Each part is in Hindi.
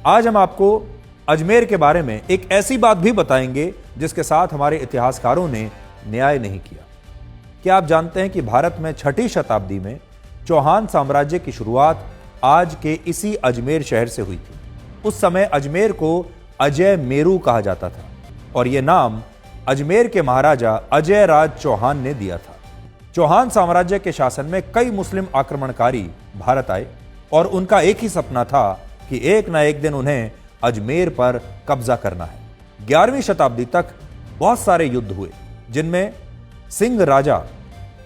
आज हम आपको अजमेर के बारे में एक ऐसी बात भी बताएंगे जिसके साथ हमारे इतिहासकारों ने न्याय नहीं किया। क्या आप जानते हैं कि भारत में 6ठी शताब्दी में चौहान साम्राज्य की शुरुआत आज के इसी अजमेर शहर से हुई थी। उस समय अजमेर को अजय मेरू कहा जाता था और यह नाम अजमेर के महाराजा अजय राज चौहान ने दिया था। चौहान साम्राज्य के शासन में कई मुस्लिम आक्रमणकारी भारत आए और उनका एक ही सपना था कि एक ना एक दिन उन्हें अजमेर पर कब्जा करना है। 11वीं शताब्दी तक बहुत सारे युद्ध हुए जिनमें सिंह राजा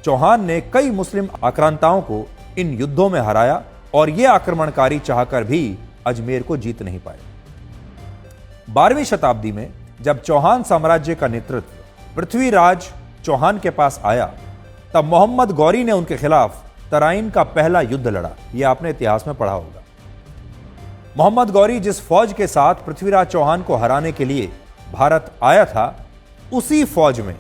चौहान ने कई मुस्लिम आक्रांताओं को इन युद्धों में हराया और ये आक्रमणकारी चाहकर भी अजमेर को जीत नहीं पाए। 12वीं शताब्दी में जब चौहान साम्राज्य का नेतृत्व पृथ्वीराज चौहान के पास आया तब मोहम्मद गौरी ने उनके खिलाफ तराइन का पहला युद्ध लड़ा। यह आपने इतिहास में पढ़ा होगा। मोहम्मद गौरी जिस फौज के साथ पृथ्वीराज चौहान को हराने के लिए भारत आया था, उसी फौज में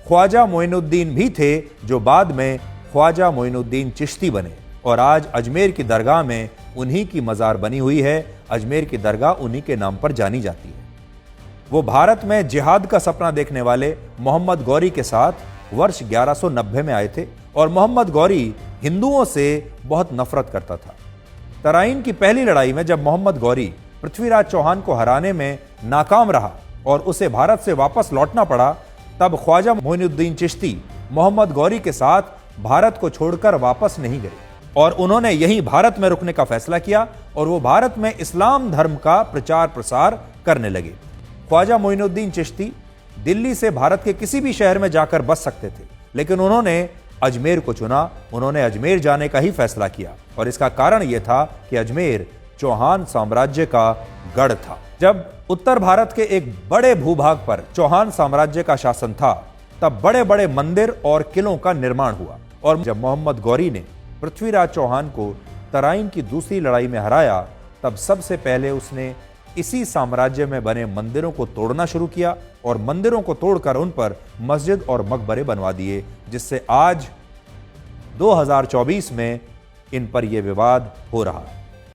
ख्वाजा मोइनुद्दीन भी थे जो बाद में ख्वाजा मोइनुद्दीन चिश्ती बने और आज अजमेर की दरगाह में उन्हीं की मजार बनी हुई है। अजमेर की दरगाह उन्हीं के नाम पर जानी जाती है। वो भारत में जिहाद का सपना देखने वाले मोहम्मद गौरी के साथ वर्ष 1190 में आए थे और मोहम्मद गौरी हिंदुओं से बहुत नफरत करता था। तराइन की पहली लड़ाई में जब मोहम्मद गौरी पृथ्वीराज चौहान को हराने में नाकाम रहा और उसे भारत से वापस लौटना पड़ा, तब ख्वाजा मोइनुद्दीन चिश्ती मोहम्मद गौरी के साथ भारत को छोड़कर वापस नहीं गए और उन्होंने यहीं भारत में रुकने का फैसला किया और वो भारत में इस्लाम धर्म का प्रचार प्रसार करने लगे। ख्वाजा मोइनुद्दीन चिश्ती दिल्ली से भारत के किसी भी शहर में जाकर बस सकते थे, लेकिन उन्होंने अजमेर को चुना। उन्होंने अजमेर जाने का ही फैसला किया और इसका कारण यह था कि अजमेर चौहान साम्राज्य का गढ़ था। जब उत्तर भारत के एक बड़े भूभाग पर चौहान साम्राज्य का शासन था, तब बड़े बड़े मंदिर और किलों का निर्माण हुआ और जब मोहम्मद गौरी ने पृथ्वीराज चौहान को तराइन की दूसरी लड़ाई में हराया, तब सबसे पहले उसने इसी साम्राज्य में बने मंदिरों को तोड़ना शुरू किया और मंदिरों को तोड़कर उन पर मस्जिद और मकबरे बनवा दिए, जिससे आज 2024 में इन पर यह विवाद हो रहा है।